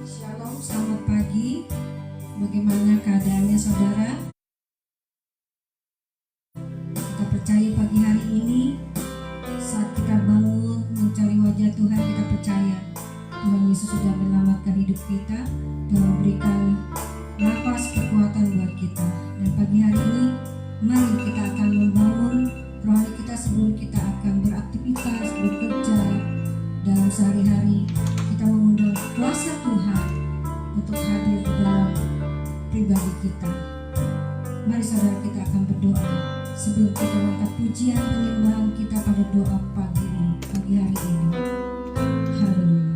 Shalom, selamat pagi. Bagaimana keadaannya saudara? Kita percaya pagi hari ini saat kita bangun mencari wajah Tuhan, kita percaya Tuhan Yesus sudah menyelamatkan hidup kita dan memberikan nafas kekuatan buat kita. Dan pagi hari ini mari kita akan membangun rohani kita sebelum kita akan beraktivitas, bekerja dalam sehari-hari. Kita mengundang kuasa Tuhan untuk hadir di dalam pribadi kita. Mari saudara, kita akan berdoa sebelum kita mengangkat pujian penyembahan kita pada doa pagi hari ini. Haleluya.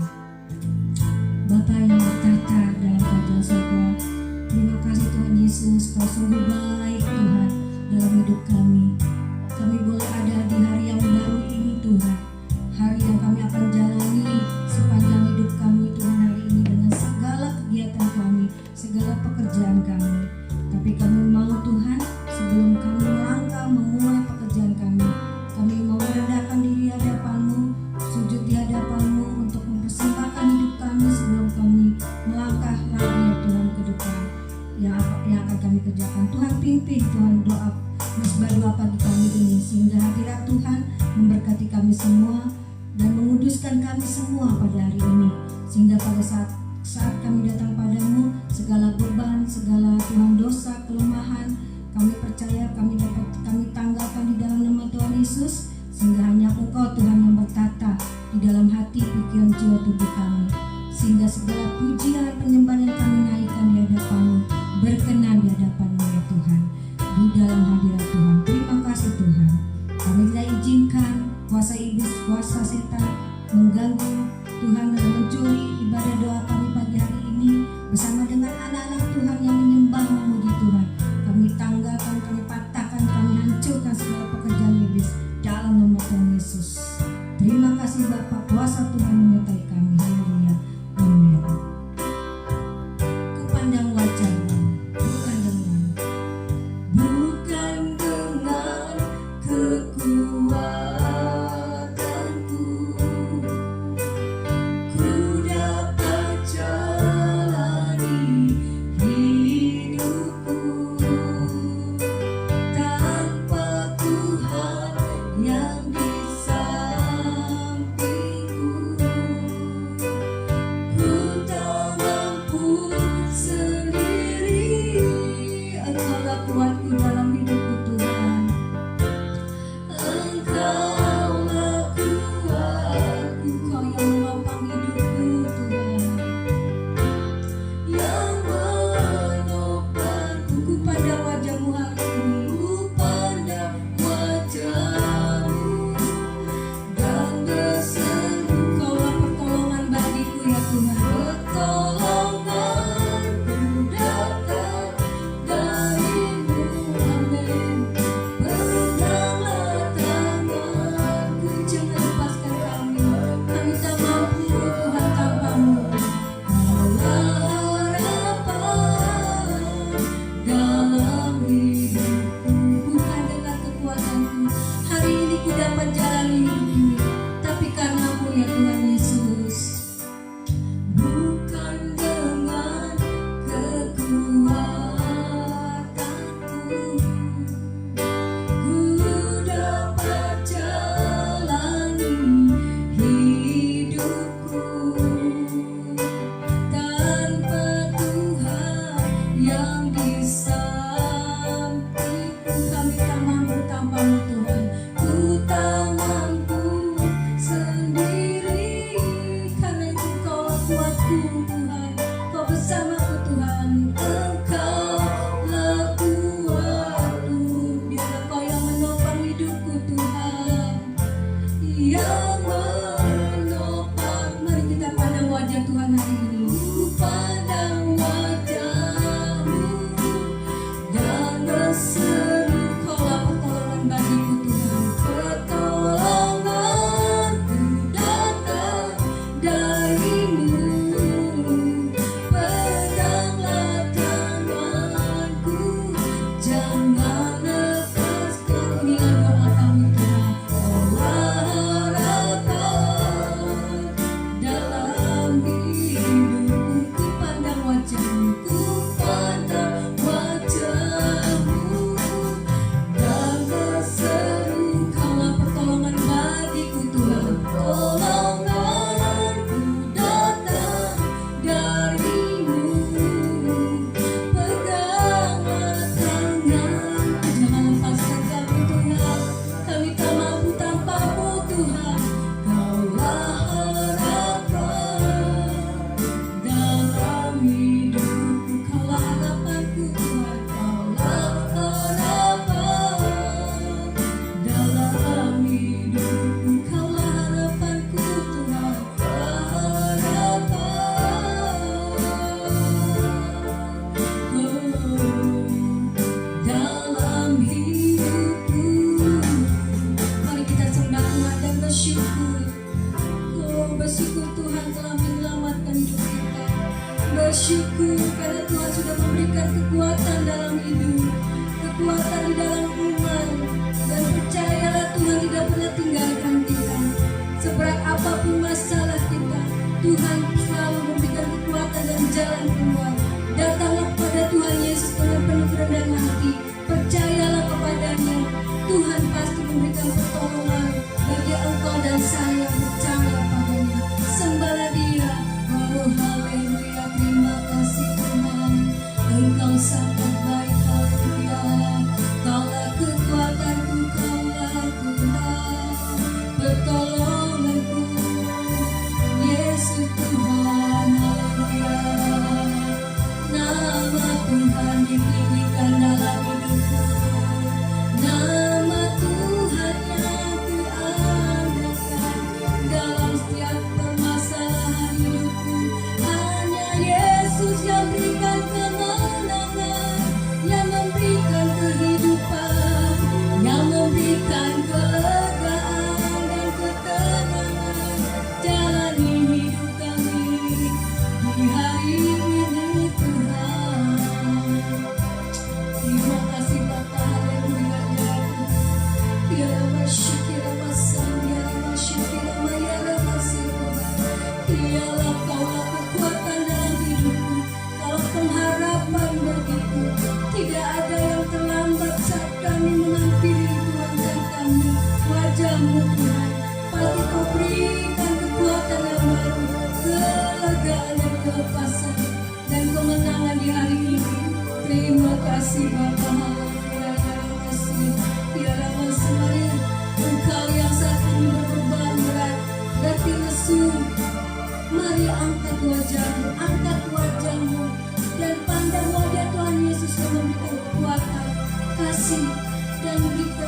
Bapa yang bertata dalam kerajaan surga, terima kasih Tuhan Yesus, Kau sungguh baik Tuhan dalam hidup kami. Kami boleh ada di hari yang baru ini Tuhan, hari yang kami akan jalani sepanjang hidup kami Tuhan hari ini dengan segala kegiatan kami, segala pekerjaan kami. Tapi kami mau Tuhan, sebelum kami melangkah memulai pekerjaan kami mau merendahkan diri di hadapan-Mu, sujud di hadapan-Mu untuk mempersembahkan hidup kami sebelum kami melangkah lagi ya Tuhan ke depan yang akan kami kerjakan. Tuhan pimpin Tuhan doa mesbah doa pagi kami ini, sehingga hadirat Tuhan memberkati kami semua dan menguduskan kami semua pada hari ini, sehingga pada saat kami datang padamu, segala beban, segala Tuhan dosa, kelemahan, kami percaya kami tanggalkan di dalam nama Tuhan Yesus, sehingga hanya Engkau Tuhan yang bertata di dalam hati, pikiran, jiwa, tubuh kami, sehingga segala pujian penyembahan yang kami naikkan di hadapan-Mu berkenan di hadapan-Mu ya Tuhan, di dalam hadirat Tuhan. Terima kasih Tuhan. Kami tidak izinkan kuasa iblis, kuasa setan mengganggu Tuhan dan mencuri ibadah doa kami pagi hari ini bersama dengan anak-anak Tuhan yang menyembah memuji Tuhan. Kami tanggalkan, kami patahkan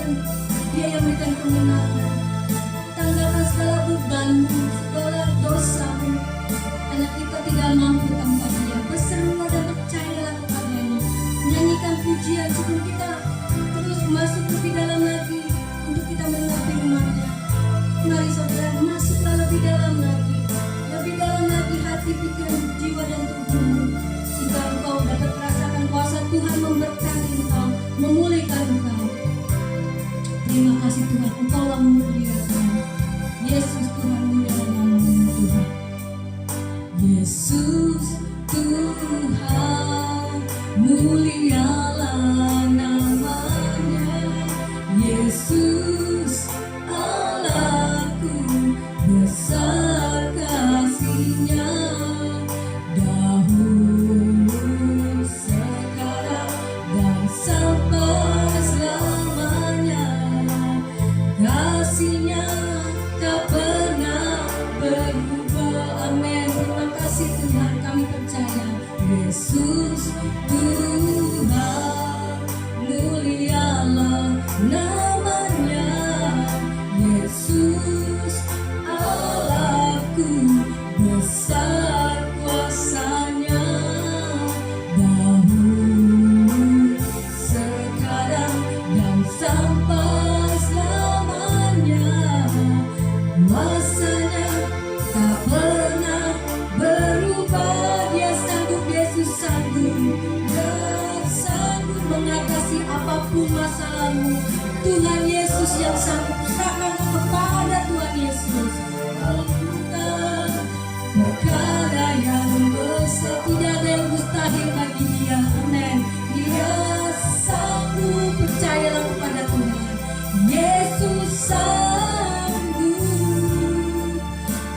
Tuhan, Dia yang berikan kemenangan. Tanggalkan segala bebanmu, segala dosamu. Anak kita tidak mampu tanpa Dia. Berseru dan percayalah kepadanya. Nyanyikan pujian sebelum kita terus masuk lebih dalam lagi untuk kita mendengar firman-Nya. Mari saudara, masuklah lebih dalam lagi hati, pikiran, jiwa dan tubuhmu, sehingga engkau dapat merasakan kuasa Tuhan memberkati engkau, memulihkan engkau. Terima kasih Tuhan, Engkaulah memuliakan. Yesus Tuhan, mulialah nama-Mu Tuhan. Yesus Tuhan, mulialah nama-Nya. Yesus Allahku, besar kasih-Nya, dahulu, sekarang, dan sampai selamanya. Kasih-Nya tak pernah berubah. Amin. Terima kasih Tuhan, kami percaya. Yesus Tuhan, mulialah nama-Nya. Yesus Allahku, besar kuasa-Nya, dahulu, sekarang, dan sampai selamanya. Kuasa-Nya tak pernah berubah. Dia sanggup, Yesus sanggup, sanggup mengatasi apapun masalahmu. Tuhan Yesus yang sanggup. Serahkan kepada Tuhan Yesus. Lakukan perkara yang besar, tidak ada yang mustahil bagi Dia. Amin. Dia sanggup, percayalah kepada Tuhan. Yesus sanggup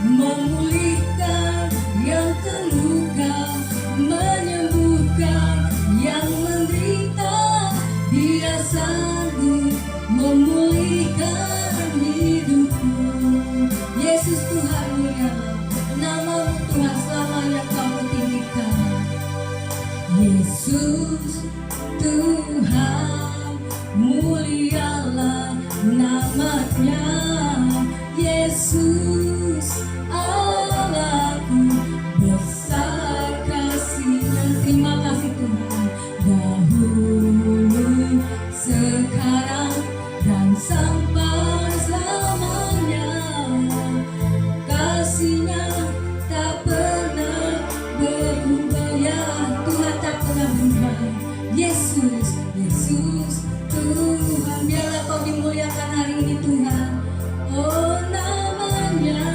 memulihkan yang terluka, menyembuhkan yang menderita. Dia sanggup memulihkan hidupku. Yesus Tuhan, mulialah nama-Mu Tuhan, selamanya Kau tinggikan. Yesus Tuhan, mulialah nama-Nya. Yesus Allahku, besar kasih-Nya. Terima kasih Tuhan, dahulu, sekarang, dan sampai selamanya. Kasih-Nya tak pernah berubah. Ya Tuhan, tak pernah berubah. Yesus, Yesus Tuhan, biarlah Kau dimuliakan hari ini Tuhan. Oh, nama-Nya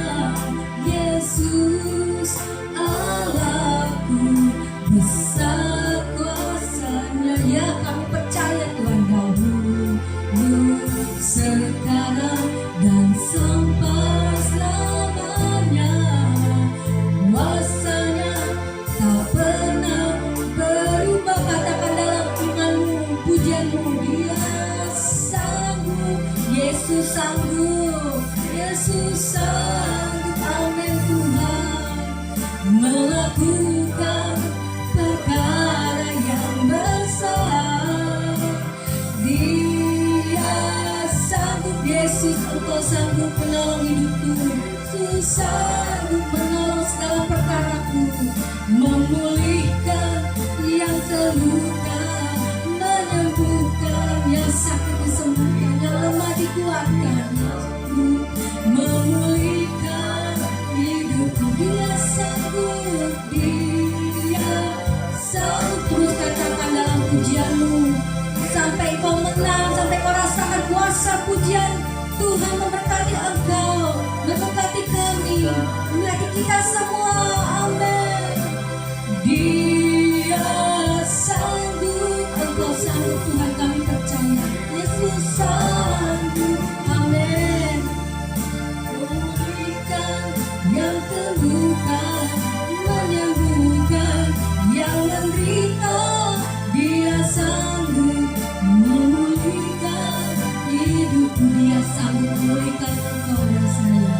Yesus Allahku, besar kuasa-Nya. Ya, kami percaya Tuhan, dahulu, sekarang, dan sampai selamanya. Kuasa-Nya tak pernah berubah. Katakan dalam imanmu, pujianmu, Dia sanggup. Yesus sanggup, Yesus sanggup. Amin Tuhan, melakukan perkara yang besar. Dia sanggup. Yesus, Engkau sanggup menolong hidupku. Yesus sanggup menolong segala perkaraku, memulihkan yang terluka, menyembuhkan yang sakit, disembuhkan yang lemah, dikuatkan, memulihkan hidupku. Dia sanggup, Dia sanggup. Terus katakan dalam pujianmu, sampai kau menang, sampai kau rasakan kuasa pujian Tuhan memberkati engkau, memberkati kami, memberkati kita semua. Amin. Dia sanggup, Engkau sanggup Tuhan, kami percaya. Yesus sanggup. Amin. Memulihkan yang terluka, menyembuhkan yang menderita. Dia sanggup memulihkan hidupku. Dia sanggup memulihkan engkau dan saya.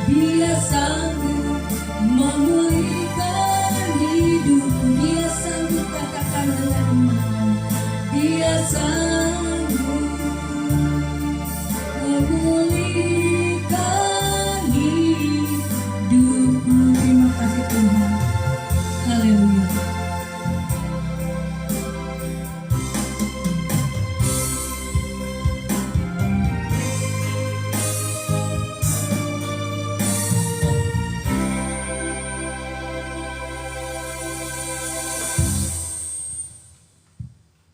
Dia sanggup memulihkan hidupku. Dia sanggup, katakan dengan iman. Dia sanggup.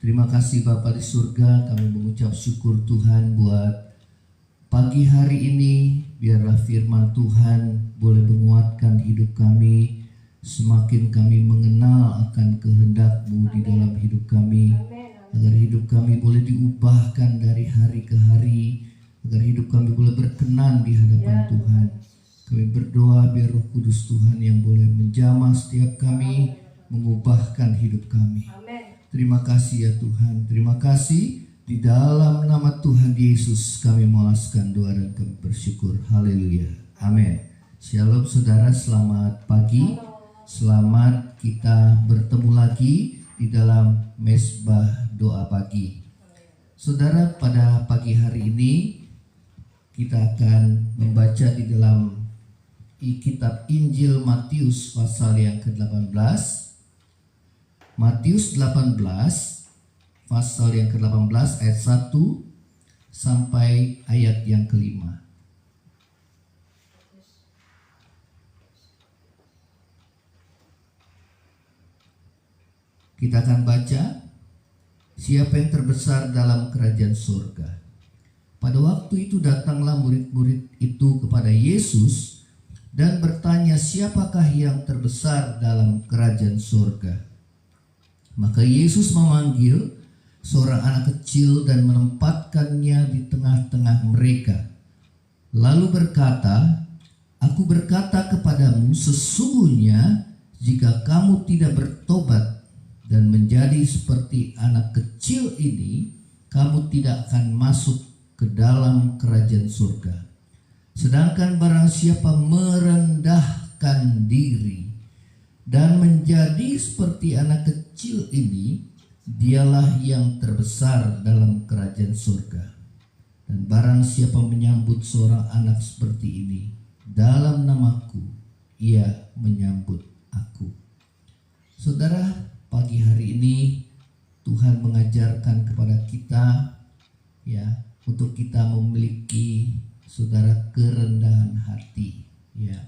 Terima kasih Bapa di surga, kami mengucap syukur Tuhan buat pagi hari ini. Biarlah firman Tuhan boleh menguatkan hidup kami, semakin kami mengenal akan kehendak-Mu di dalam hidup kami, agar hidup kami boleh diubahkan dari hari ke hari, agar hidup kami boleh berkenan di hadapan Tuhan. Kami berdoa biar Roh Kudus Tuhan yang boleh menjamah setiap kami, mengubahkan hidup kami. Terima kasih ya Tuhan, terima kasih. Di dalam nama Tuhan Yesus kami mewalaskan doa dan kami bersyukur. Haleluya, amin. Shalom saudara, selamat pagi. Selamat kita bertemu lagi di dalam mesbah doa pagi. Saudara, pada pagi hari ini kita akan membaca di dalam kitab Injil Matius pasal yang ke-18. Matius 18 pasal yang ke-18 ayat 1 sampai ayat yang ke-5. Kita akan baca, siapa yang terbesar dalam kerajaan surga. Pada waktu itu datanglah murid-murid itu kepada Yesus dan bertanya, siapakah yang terbesar dalam kerajaan surga? Maka Yesus memanggil seorang anak kecil dan menempatkannya di tengah-tengah mereka. Lalu berkata, aku berkata kepadamu, sesungguhnya jika kamu tidak bertobat dan menjadi seperti anak kecil ini, kamu tidak akan masuk ke dalam kerajaan surga. Sedangkan barang siapa merendahkan diri dan menjadi seperti anak kecil ini, dialah yang terbesar dalam kerajaan surga. Dan barang siapa menyambut seorang anak seperti ini dalam namaku, ia menyambut aku. Saudara, pagi hari ini Tuhan mengajarkan kepada kita ya, untuk kita memiliki saudara kerendahan hati ya.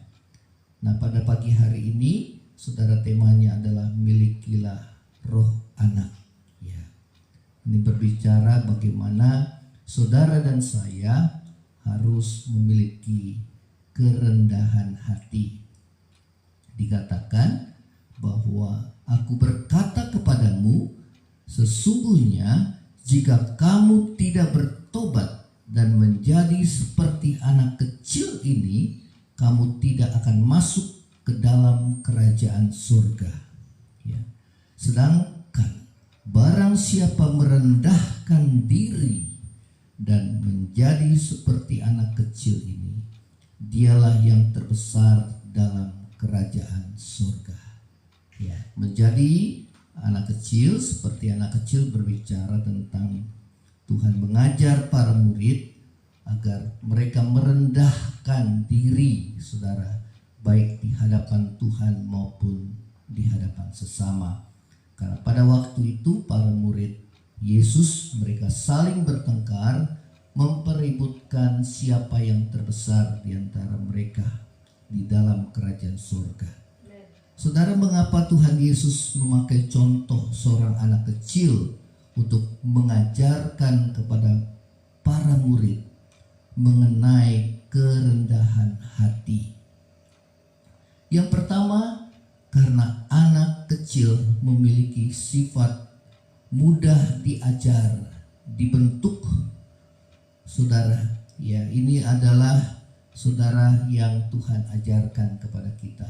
Nah, pada pagi hari ini saudara, temanya adalah milikilah roh anak ya. Ini berbicara bagaimana saudara dan saya harus memiliki kerendahan hati. Dikatakan bahwa aku berkata kepadamu, sesungguhnya jika kamu tidak bertobat dan menjadi seperti anak kecil ini, kamu tidak akan masuk ke dalam kerajaan surga ya. Sedangkan barang siapa merendahkan diri dan menjadi seperti anak kecil ini, dialah yang terbesar dalam kerajaan surga ya. Menjadi anak kecil, seperti anak kecil berbicara tentang Tuhan mengajar para murid agar mereka merendahkan diri saudara, baik di hadapan Tuhan maupun di hadapan sesama. Karena pada waktu itu para murid Yesus mereka saling bertengkar, memperebutkan siapa yang terbesar di antara mereka di dalam kerajaan surga. Saudara, mengapa Tuhan Yesus memakai contoh seorang anak kecil untuk mengajarkan kepada para murid mengenai kerendahan hati? Yang pertama, karena anak kecil memiliki sifat mudah diajar, dibentuk. Saudara, ya, ini adalah saudara yang Tuhan ajarkan kepada kita.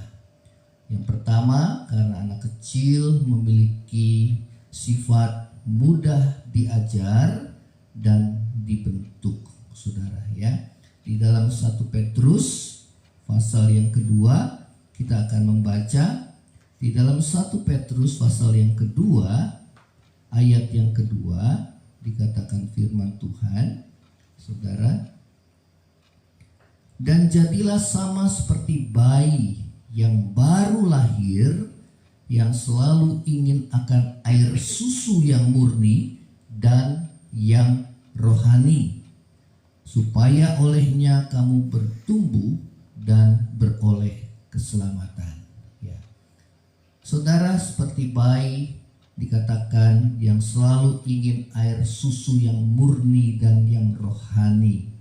Yang pertama, karena anak kecil memiliki sifat mudah diajar dan dibentuk, saudara ya. Di dalam 1 Petrus pasal yang kedua, kita akan membaca di dalam 1 Petrus pasal yang kedua, ayat yang kedua, dikatakan firman Tuhan, saudara, dan jadilah sama seperti bayi yang baru lahir, yang selalu ingin akan air susu yang murni dan yang rohani, supaya olehnya kamu bertumbuh dan beroleh keselamatan ya. Saudara, seperti bayi dikatakan yang selalu ingin air susu yang murni dan yang rohani.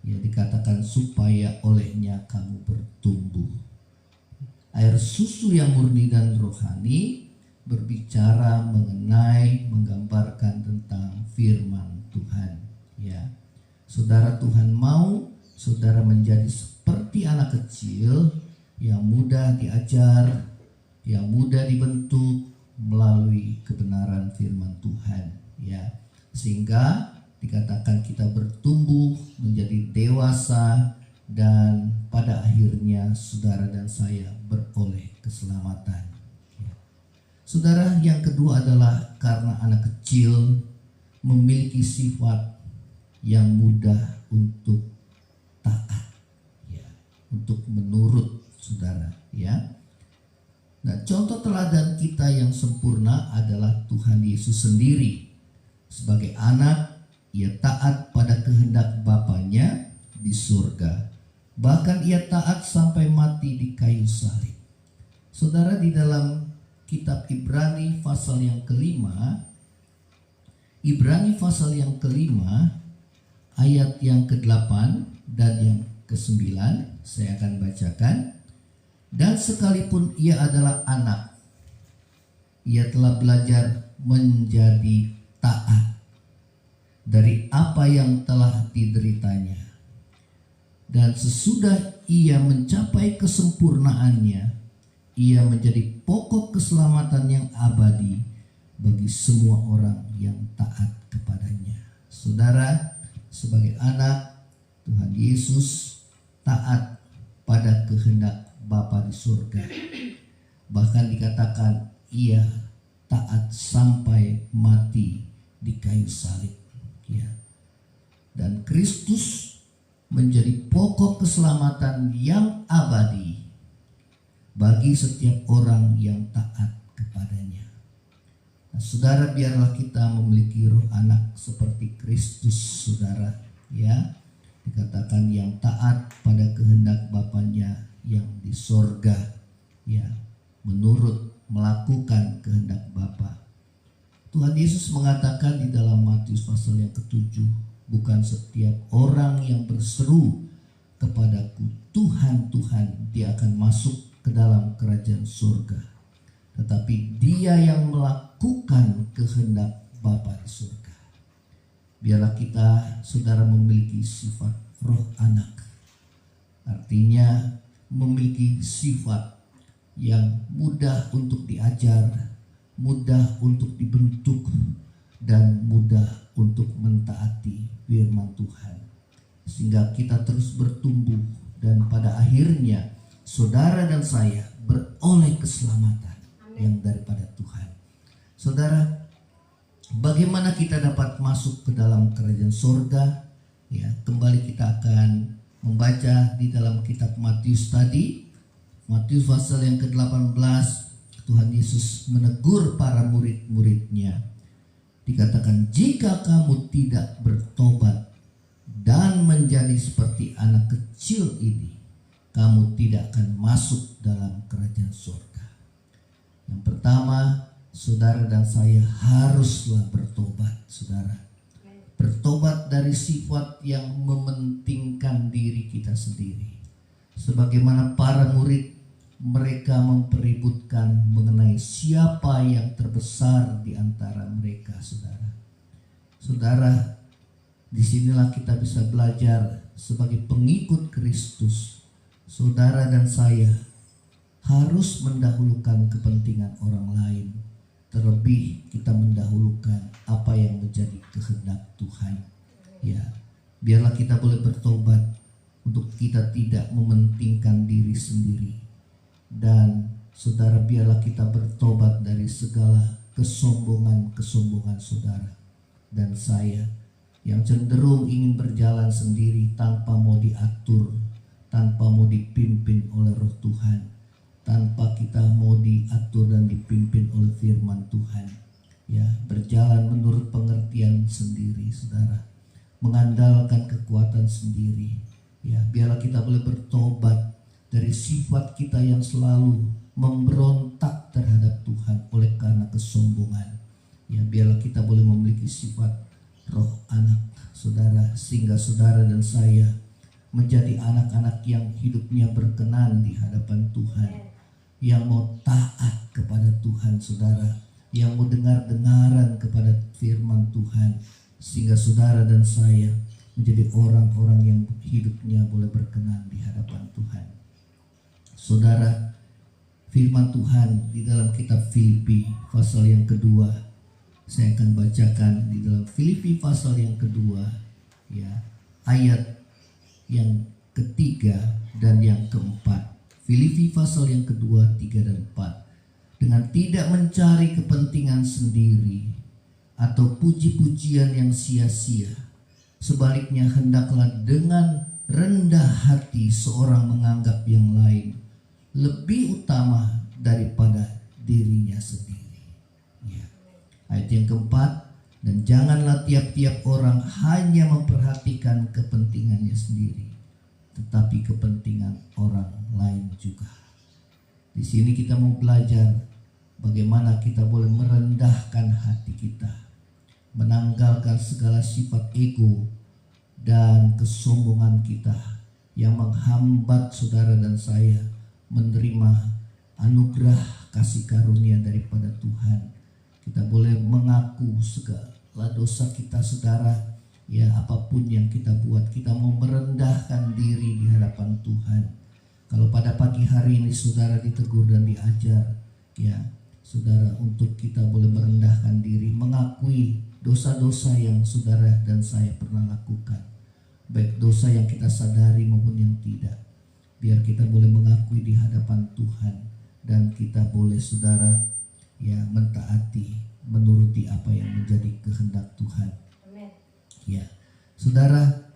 Ya, dikatakan supaya olehnya kamu bertumbuh. Air susu yang murni dan rohani berbicara mengenai, menggambarkan tentang firman Tuhan. Ya, saudara, Tuhan mau saudara menjadi seperti anak kecil yang mudah diajar, yang mudah dibentuk melalui kebenaran firman Tuhan. Ya, sehingga dikatakan kita bertumbuh menjadi dewasa dan pada akhirnya saudara dan saya beroleh keselamatan. Saudara, yang kedua adalah karena anak kecil memiliki sifat yang mudah untuk taat, ya, untuk menurut saudara, ya. Nah, contoh teladan kita yang sempurna adalah Tuhan Yesus sendiri. Sebagai anak, ia taat pada kehendak Bapanya di surga. Bahkan ia taat sampai mati di kayu salib. Saudara, di dalam kitab Ibrani pasal yang kelima, Ibrani pasal yang kelima ayat yang ke-8 dan yang ke-9 saya akan bacakan. Dan sekalipun ia adalah anak, ia telah belajar menjadi taat dari apa yang telah dideritanya. Dan sesudah ia mencapai kesempurnaannya, ia menjadi pokok keselamatan yang abadi bagi semua orang yang taat kepadanya. Saudara, sebagai anak, Tuhan Yesus taat pada kehendak Bapa di surga. Bahkan dikatakan ia taat sampai mati di kayu salib. Ya. Dan Kristus menjadi pokok keselamatan yang abadi bagi setiap orang yang taat kepadanya. Nah, saudara, biarlah kita memiliki roh anak seperti Kristus, saudara, ya. Dikatakan yang taat pada kehendak Bapanya yang di sorga, ya, menurut melakukan kehendak Bapa. Tuhan Yesus mengatakan di dalam Matius pasal yang ke-7, bukan setiap orang yang berseru kepadaku, Tuhan, Tuhan, dia akan masuk ke dalam kerajaan surga, tetapi dia yang melakukan kehendak Bapa di surga. Biarlah kita, saudara, memiliki sifat roh anak. Artinya memiliki sifat yang mudah untuk diajar, mudah untuk dibentuk, dan mudah untuk mentaati firman Tuhan, sehingga kita terus bertumbuh dan pada akhirnya saudara dan saya beroleh keselamatan yang daripada Tuhan. Saudara, bagaimana kita dapat masuk ke dalam kerajaan surga? Ya, kembali kita akan membaca di dalam kitab Matius tadi. Matius pasal yang ke-18, Tuhan Yesus menegur para murid-muridnya. Dikatakan, jika kamu tidak bertobat dan menjadi seperti anak kecil ini, kamu tidak akan masuk dalam kerajaan surga. Yang pertama, saudara dan saya haruslah bertobat, saudara. Bertobat dari sifat yang mementingkan diri kita sendiri. Sebagaimana para murid, mereka mempeributkan mengenai siapa yang terbesar di antara mereka, saudara. Saudara, disinilah kita bisa belajar sebagai pengikut Kristus. Saudara dan saya harus mendahulukan kepentingan orang lain. Terlebih kita mendahulukan apa yang menjadi kehendak Tuhan. Ya, biarlah kita boleh bertobat untuk kita tidak mementingkan diri sendiri. Dan saudara, biarlah kita bertobat dari segala kesombongan saudara dan saya yang cenderung ingin berjalan sendiri tanpa mau diatur, tanpa mau dipimpin oleh roh Tuhan, tanpa kita mau diatur dan dipimpin oleh firman Tuhan. Ya, berjalan menurut pengertian sendiri, saudara, mengandalkan kekuatan sendiri. Ya, biarlah kita boleh bertobat dari sifat kita yang selalu memberontak terhadap Tuhan oleh karena kesombongan. Ya, biarlah kita boleh memiliki sifat roh anak, saudara, sehingga saudara dan saya menjadi anak-anak yang hidupnya berkenan di hadapan Tuhan, yang mau taat kepada Tuhan, saudara, yang mau dengar-dengaran kepada firman Tuhan, sehingga saudara dan saya menjadi orang-orang yang hidupnya boleh berkenan di hadapan Tuhan. Saudara, firman Tuhan di dalam kitab Filipi pasal yang kedua, saya akan bacakan di dalam Filipi pasal yang kedua, ya, ayat yang ketiga dan yang keempat. Filipi pasal yang kedua, 3 dan 4. Dengan tidak mencari kepentingan sendiri atau puji-pujian yang sia-sia, sebaliknya hendaklah dengan rendah hati seorang menganggap yang lain lebih utama daripada dirinya sendiri. Ya. Ayat yang keempat, dan janganlah tiap-tiap orang hanya memperhatikan kepentingannya sendiri, tetapi kepentingan orang lain juga. Di sini kita mau belajar bagaimana kita boleh merendahkan hati kita, menanggalkan segala sifat ego dan kesombongan kita yang menghambat saudara dan saya menerima anugerah kasih karunia daripada Tuhan. Kita boleh mengaku segala dosa kita, saudara. Ya, apapun yang kita buat, kita mau merendahkan diri di hadapan Tuhan. Kalau pada pagi hari ini saudara ditegur dan diajar, ya saudara, untuk kita boleh merendahkan diri, mengakui dosa-dosa yang saudara dan saya pernah lakukan, baik dosa yang kita sadari maupun yang tidak. Biar kita boleh mengakui di hadapan Tuhan, dan kita boleh, saudara, ya, mentaati, menuruti apa yang menjadi kehendak Tuhan. Amen. Ya, saudara,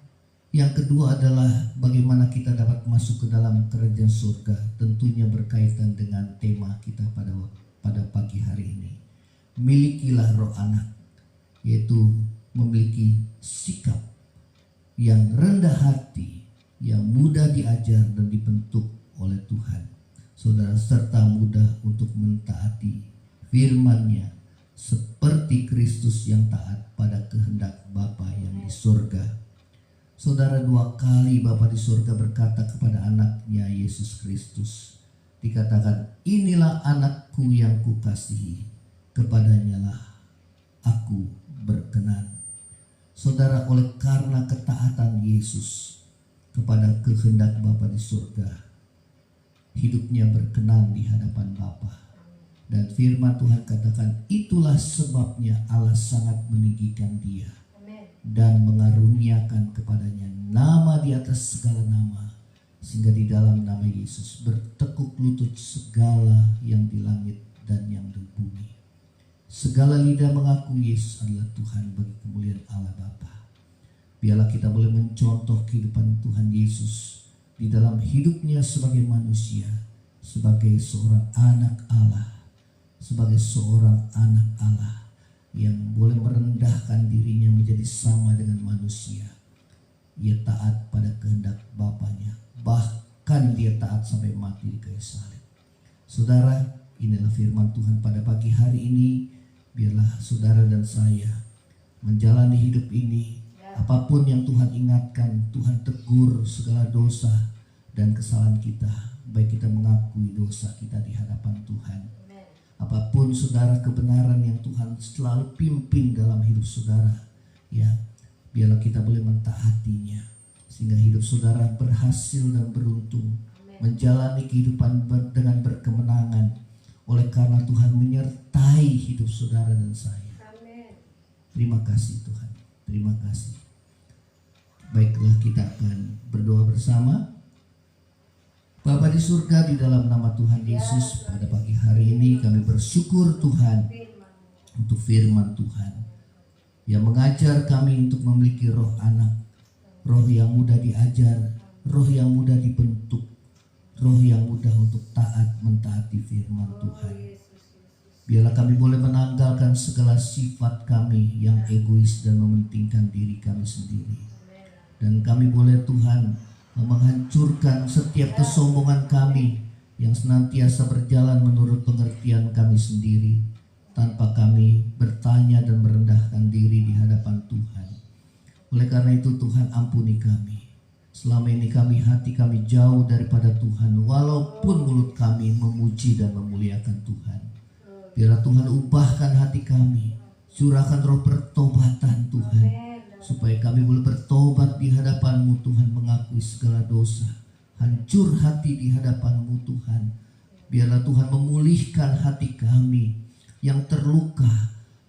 yang kedua adalah bagaimana kita dapat masuk ke dalam kerajaan surga. Tentunya berkaitan dengan tema kita pada pagi hari ini. Milikilah roh anak, yaitu memiliki sikap yang rendah hati, yang mudah diajar dan dibentuk oleh Tuhan, saudara, serta mudah untuk mentaati firman-Nya seperti Kristus yang taat pada kehendak Bapa yang di surga. Saudara, 2 kali Bapa di surga berkata kepada anaknya Yesus Kristus, dikatakan, inilah anakku yang kukasihi, kepadanya lah aku berkenan. Saudara, oleh karena ketaatan Yesus kepada kehendak Bapa di surga, hidupnya berkenan di hadapan Bapa. Dan firman Tuhan katakan, itulah sebabnya Allah sangat meninggikan dia dan mengaruniakan kepadanya nama di atas segala nama, sehingga di dalam nama Yesus bertekuk lutut segala yang di langit dan yang di bumi. Segala lidah mengaku Yesus adalah Tuhan bagi kemuliaan Allah Bapa. Biarlah kita boleh mencontoh kehidupan Tuhan Yesus di dalam hidupnya sebagai manusia, sebagai seorang anak Allah, sebagai seorang anak Allah yang boleh merendahkan dirinya menjadi sama dengan manusia. Ia taat pada kehendak Bapanya, bahkan dia taat sampai mati di kayu salib. Saudara, inilah firman Tuhan pada pagi hari ini. Biarlah saudara dan saya menjalani hidup ini, apapun yang Tuhan ingatkan, Tuhan tegur segala dosa dan kesalahan kita, baik kita mengakui dosa kita di hadapan Tuhan. Apapun saudara kebenaran yang Tuhan selalu pimpin dalam hidup saudara, ya, biarlah kita boleh mentaatinya, sehingga hidup saudara berhasil dan beruntung, menjalani kehidupan dengan berkemenangan, oleh karena Tuhan menyertai hidup saudara dan saya. Terima kasih Tuhan, terima kasih. Baiklah, kita akan berdoa bersama. Bapa di surga, di dalam nama Tuhan Yesus, pada pagi hari ini kami bersyukur Tuhan untuk firman Tuhan yang mengajar kami untuk memiliki roh anak, roh yang mudah diajar, roh yang mudah dibentuk, roh yang mudah untuk taat mentaati firman Tuhan. Biarlah kami boleh menanggalkan segala sifat kami yang egois dan mementingkan diri kami sendiri. Dan kami boleh Tuhan menghancurkan setiap kesombongan kami yang senantiasa berjalan menurut pengertian kami sendiri, tanpa kami bertanya dan merendahkan diri di hadapan Tuhan. Oleh karena itu Tuhan, ampuni kami. Selama ini hati kami jauh daripada Tuhan, walaupun mulut kami memuji dan memuliakan Tuhan. Biarlah Tuhan ubahkan hati kami, curahkan roh pertobatan Tuhan, supaya kami boleh bertobat di hadapan-Mu Tuhan, mengakui segala dosa, hancur hati di hadapan-Mu Tuhan. Biarlah Tuhan memulihkan hati kami yang terluka,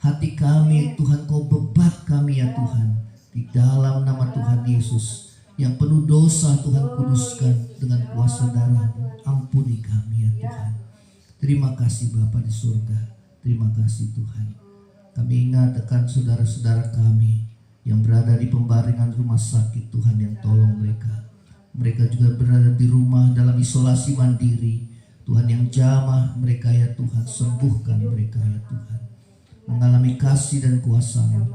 hati kami Tuhan, Kau bebat kami ya Tuhan, di dalam nama Tuhan Yesus. Yang penuh dosa Tuhan, kuduskan dengan kuasa darah-Mu. Ampuni kami ya Tuhan. Terima kasih Bapa di surga. Terima kasih Tuhan. Kami ingat akan saudara-saudara kami yang berada di pembaringan rumah sakit Tuhan, yang tolong mereka. Mereka juga berada di rumah dalam isolasi mandiri. Tuhan yang jamah mereka ya Tuhan, sembuhkan mereka ya Tuhan. Mengalami kasih dan kuasa-Mu.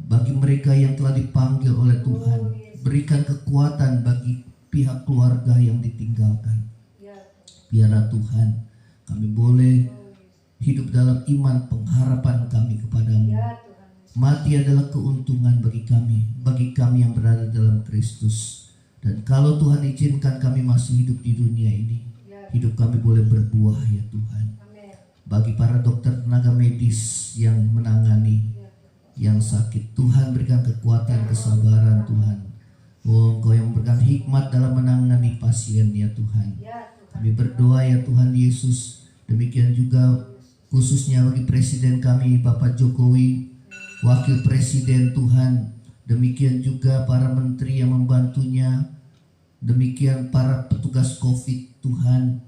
Bagi mereka yang telah dipanggil oleh Tuhan, berikan kekuatan bagi pihak keluarga yang ditinggalkan. Biarlah Tuhan, kami boleh hidup dalam iman pengharapan kami kepadamu. Mati adalah keuntungan bagi kami yang berada dalam Kristus. Dan kalau Tuhan izinkan kami masih hidup di dunia ini, hidup kami boleh berbuah ya Tuhan. Bagi para dokter tenaga medis yang menangani yang sakit, Tuhan berikan kekuatan, kesabaran Tuhan. Oh, Engkau yang memberikan hikmat dalam menangani pasien ya Tuhan. Kami berdoa ya Tuhan Yesus. Demikian juga khususnya bagi Presiden kami Bapak Jokowi, Wakil Presiden Tuhan. Demikian juga para menteri yang membantunya. Demikian para petugas COVID Tuhan,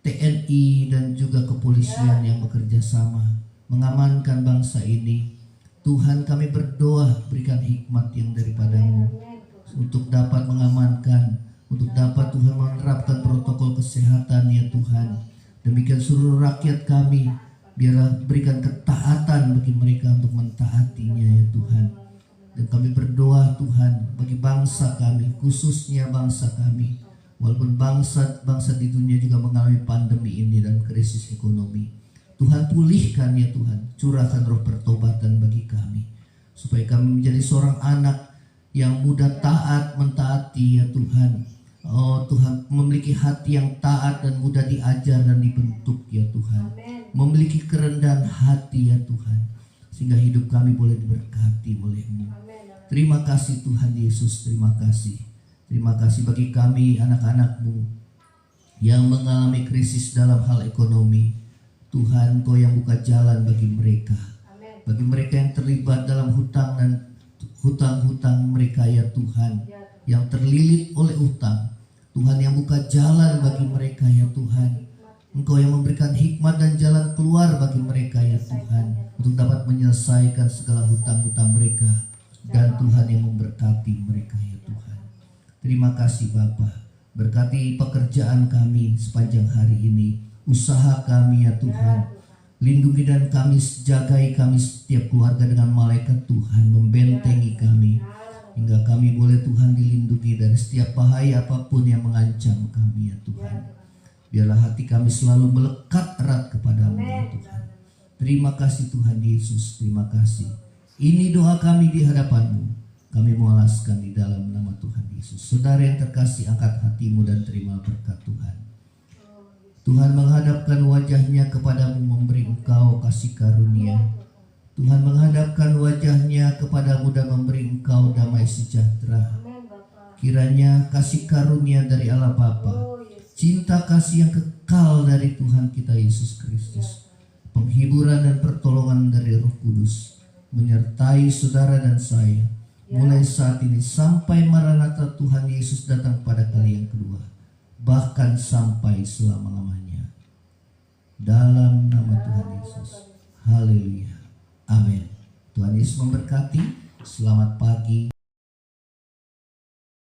TNI dan juga kepolisian yang bekerja sama mengamankan bangsa ini. Tuhan, kami berdoa berikan hikmat yang daripada-Mu untuk dapat mengamankan, untuk dapat Tuhan menerapkan protokol kesehatan ya Tuhan. Demikian seluruh rakyat kami, biarlah berikan ketaatan bagi mereka untuk mentaatinya ya Tuhan. Dan kami berdoa Tuhan bagi bangsa kami, khususnya bangsa kami, walaupun bangsa di dunia juga mengalami pandemi ini dan krisis ekonomi. Tuhan, pulihkan ya Tuhan, curahkan roh pertobatan bagi kami, supaya kami menjadi seorang anak yang mudah taat, mentaati ya Tuhan. Oh Tuhan, memiliki hati yang taat dan mudah diajar dan dibentuk ya Tuhan. Memiliki kerendahan hati ya Tuhan, sehingga hidup kami boleh diberkati oleh-Mu. Terima kasih Tuhan Yesus, terima kasih. Terima kasih bagi kami anak-anak-Mu yang mengalami krisis dalam hal ekonomi. Tuhan, Kau yang buka jalan bagi mereka. Bagi mereka yang terlibat dalam hutang dan hutang-hutang mereka ya Tuhan, yang terlilit oleh hutang. Tuhan yang buka jalan bagi mereka ya Tuhan. Engkau yang memberikan hikmat dan jalan keluar bagi mereka ya Tuhan, untuk dapat menyelesaikan segala hutang-hutang mereka. Dan Tuhan yang memberkati mereka ya Tuhan. Terima kasih Bapa. Berkati pekerjaan kami sepanjang hari ini, usaha kami ya Tuhan. Lindungi dan jagai kami setiap keluarga dengan malaikat Tuhan, membentengi kami, hingga kami boleh Tuhan dilindungi dari setiap bahaya apapun yang mengancam kami ya Tuhan. Biarlah hati kami selalu melekat erat kepadamu ya Tuhan. Terima kasih Tuhan Yesus, terima kasih. Ini doa kami di hadapan-Mu. Kami mengalaskan di dalam nama Tuhan Yesus. Saudara yang terkasih, angkat hatimu dan terima berkat Tuhan. Tuhan menghadapkan wajahnya kepadamu, memberi engkau kasih karunia. Tuhan menghadapkan wajahnya kepadamu dan memberi engkau damai sejahtera. Kiranya kasih karunia dari Allah Bapa, cinta kasih yang kekal dari Tuhan kita Yesus Kristus, penghiburan dan pertolongan dari Roh Kudus menyertai saudara dan saya mulai saat ini sampai Maranatha Tuhan Yesus datang pada kali yang kedua, bahkan sampai selama-lamanya. Dalam nama Tuhan Yesus. Haleluya. Amin. Tuhan Yesus memberkati. Selamat pagi.